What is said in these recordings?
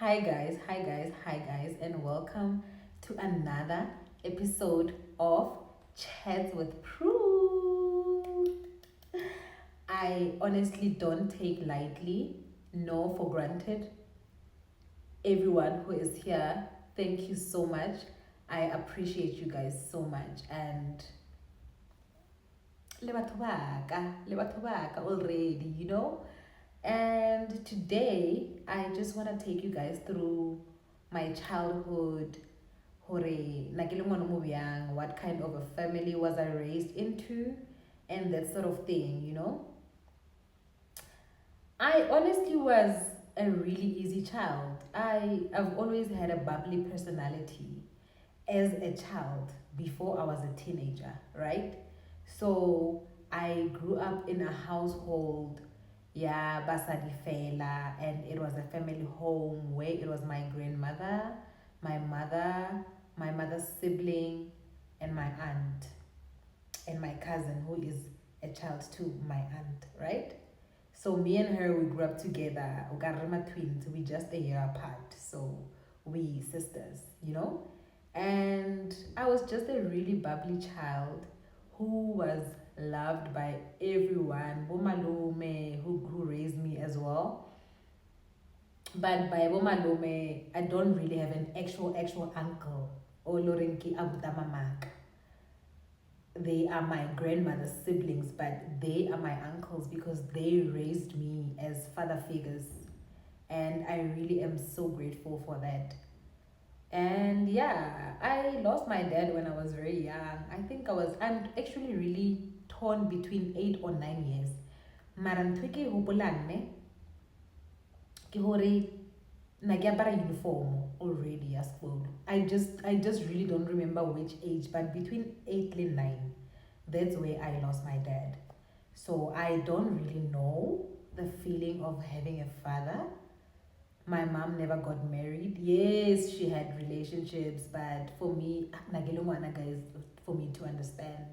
Hi guys, and welcome to another episode of Chats with Prue. I honestly don't take lightly, nor for granted, everyone who is here. Thank you so much. I appreciate you guys so much. And le batho already, And today, I just want to take you guys through my childhood, hore na ke le ngwana mo bjang, what kind of a family was I raised into, and that sort of thing. I honestly was a really easy child. I've always had a bubbly personality as a child before I was a teenager, right? So I grew up in a household, yeah, basadi fela, and it was a family home where it was my grandmother, my mother, my mother's sibling, and my aunt, and my cousin who is a child to my aunt, right? So me and her, we grew up together. Ugarima twins. We just a year apart. So we sisters. And I was just a really bubbly child who was loved by everyone. Bomalume, who raised me as well. But by Bomalume, I don't really have an actual uncle. Or Lorenki Abudamamak. They are my grandmother's siblings, but they are my uncles because they raised me as father figures. And I really am so grateful for that. And yeah, I lost my dad when I was very young. I'm actually really torn between 8 or 9 years. Maran twiki hopolang ne, ke hore na ke apara uniform already ya school. I just really don't remember which age, but between 8 and 9, that's where I lost my dad. So I don't really know the feeling of having a father. My mom never got married. Yes, she had relationships, but for me, nagelumanaga is for me to understand.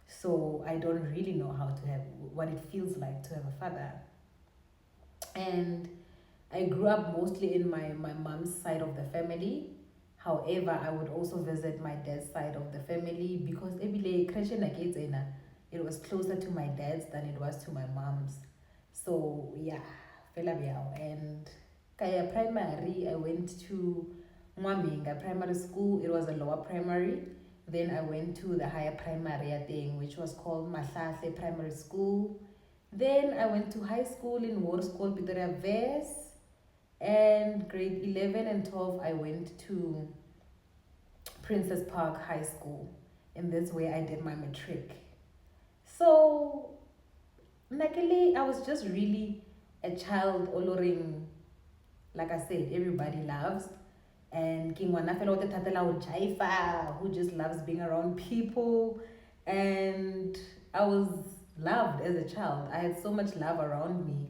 So I don't really know how to have what it feels like to have a father. And I grew up mostly in my mom's side of the family. However, I would also visit my dad's side of the family because it was closer to my dad's than it was to my mom's. So yeah, fela biao. And kaya primary, I went to Mwaminga Primary School. It was a lower primary. Then I went to the higher primary thing, which was called Mahlahle Primary School. Then I went to high school in School Pretoria Wes, and grade 11 and 12 I went to Princess Park High School, and that's where I did my matric. So, luckily, I was just really a child oloring, like I said, everybody loves. And King Wanafelo Tatela Jaifa, who just loves being around people. And I was loved as a child. I had so much love around me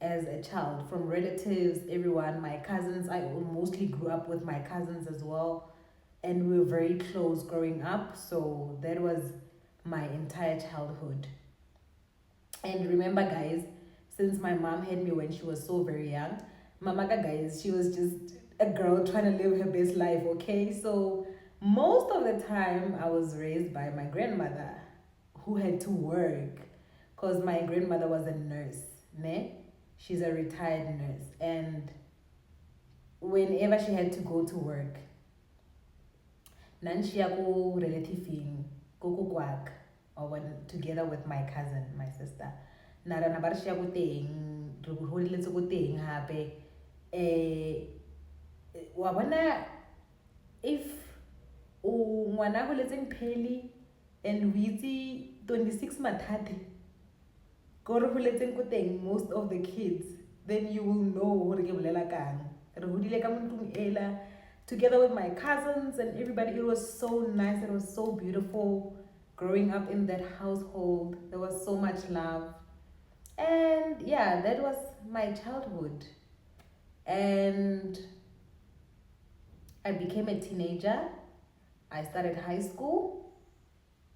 as a child from relatives, everyone, my cousins. I mostly grew up with my cousins as well, and we were very close growing up. So that was my entire childhood. And remember, guys, since my mom had me when she was so very young, Mamaka, guys, she was just a girl trying to live her best life, okay? So most of the time, I was raised by my grandmother who had to work because my grandmother was a nurse, ne? She's a retired nurse. And whenever she had to go to work, Nanshiya ko relative ko kwak, or when together with my cousin, my sister. Nara na bar siya ko ting, ruhulile ko ting hape. Wa bona if o ngwana go letseng pheli and we itse 26 mathate ko re holetseng ko teng most of the kids, then you will know hore ke bolela kang. Re hodile ka mo ntlong ela together with my cousins and everybody. It was so nice. It was so beautiful growing up in that household. There was so much love. And yeah, that was my childhood. And I became a teenager. I started high school.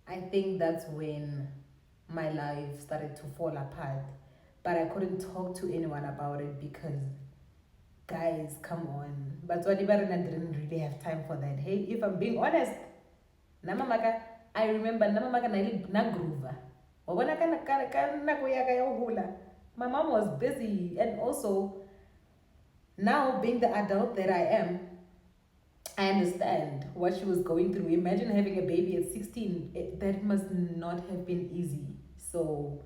I think that's when my life started to fall apart. But I couldn't talk to anyone about it because guys, come on. But what I didn't really have time for that. Hey, if I'm being honest, namamaka, I remember namamaka na groover. Wabona ka nako ya ka ya ho hula. My mom was busy, and also now being the adult that I am, I understand what she was going through. Imagine having a baby at 16. That must not have been easy. So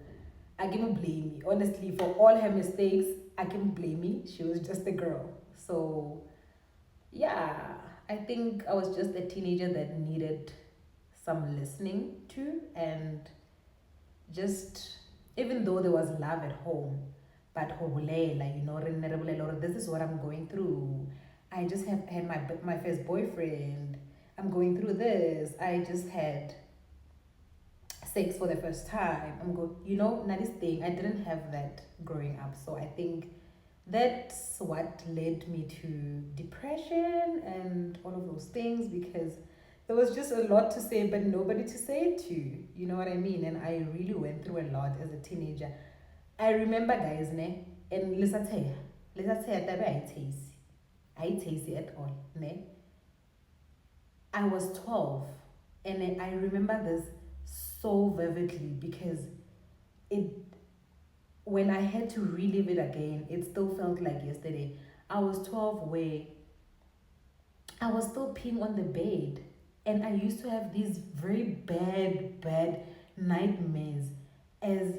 I can't blame me. Honestly, for all her mistakes, I can't blame me. She was just a girl. So yeah, I think I was just a teenager that needed some listening to, and just, even though there was love at home, but like, this is what I'm going through. I just have had my first boyfriend. I'm going through this. I just had sex for the first time. Not this thing. I didn't have that growing up. So I think that's what led me to depression and all of those things, because there was just a lot to say but nobody to say it to. You know what I mean? And I really went through a lot as a teenager. I remember, guys, ne, and let's say I taste at all, ne. I was 12, and I remember this so vividly because it when I had to relive it again, it still felt like yesterday. I was 12 where I was still peeing on the bed, and I used to have these very bad nightmares as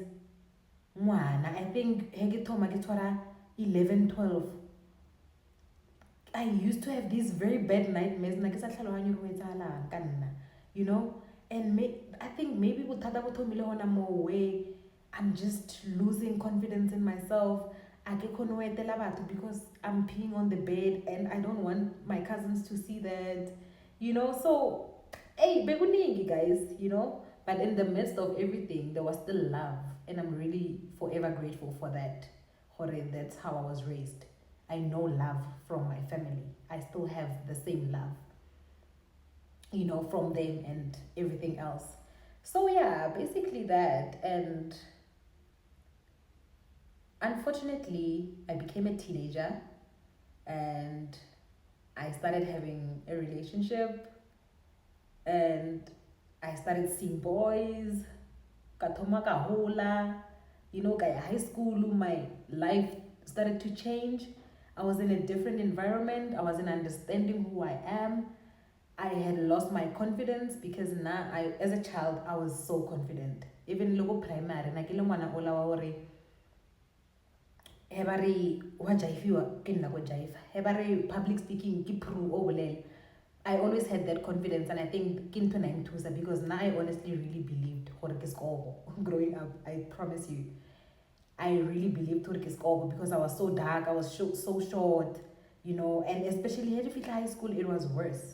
ngwana. I think he ke thoma ke tshwara 11, 12. I used to have these very bad nightmares. Na ke sa tlhaloganye gore ho etsahalang ka nna, you know? And I think maybe bothata bo thomile hona mo way I'm just losing confidence in myself. I ke khone ho etela batho because I'm peeing on the bed and I don't want my cousins to see that, you know? So, hey, bekuningi, guys, you know? But in the midst of everything, there was still love. And I'm really forever grateful for that. That's how I was raised. I know love from my family. I still have the same love, you know, from them and everything else. So yeah, basically that. And unfortunately, I became a teenager and I started having a relationship, and I started seeing boys. Kathoma kahola, you know, kaya high school, my life started to change. I was in a different environment. I wasn't understanding who I am. I had lost my confidence because now as a child, I was so confident. Even logo primary, na kile mwana ola wa hore hebari wa jaifiwa ke nna go jaifa. Hebari public speaking ki pro o bolele. I always had that confidence, and I think kinto na intusa because now I honestly really believed gore ke skobo growing up. I promise you, I really believed gore ke skobo because I was so dark, I was so short, you know, and especially at high school, it was worse.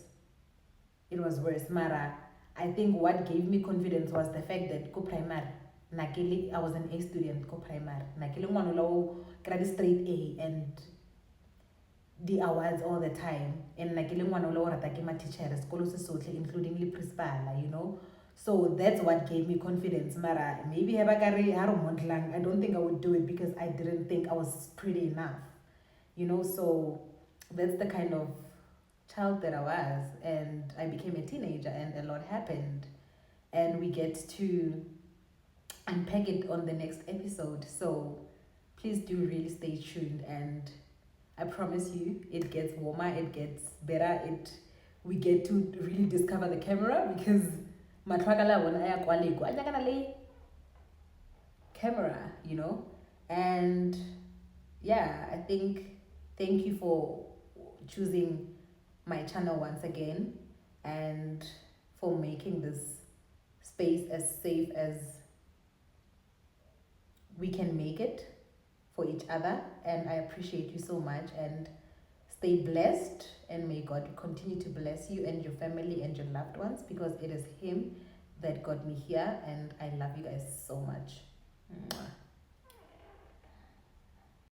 It was worse. Mara, I think what gave me confidence was the fact that go primary. Nakili, I was an A student, go primary. Nakili mwanulo grade straight A and the awards all the time. And nakili mwanulo rataki ma teachers, skolo se sotle, including the principal, you know. So that's what gave me confidence. Mara, maybe hebakari haro mondlang. I don't think I would do it because I didn't think I was pretty enough, you know. So that's the kind of child that I was, and I became a teenager, and a lot happened, and we get to unpack it on the next episode. So please do really stay tuned, and I promise you it gets warmer, it gets better, we get to really discover the camera because matlakala wona ya kwale kwa nyakana le camera, you know. And yeah, I think thank you for choosing my channel once again, and for making this space as safe as we can make it for each other. And I appreciate you so much, and stay blessed, and may God continue to bless you and your family and your loved ones, because it is him that got me here, and I love you guys so much. Mwah.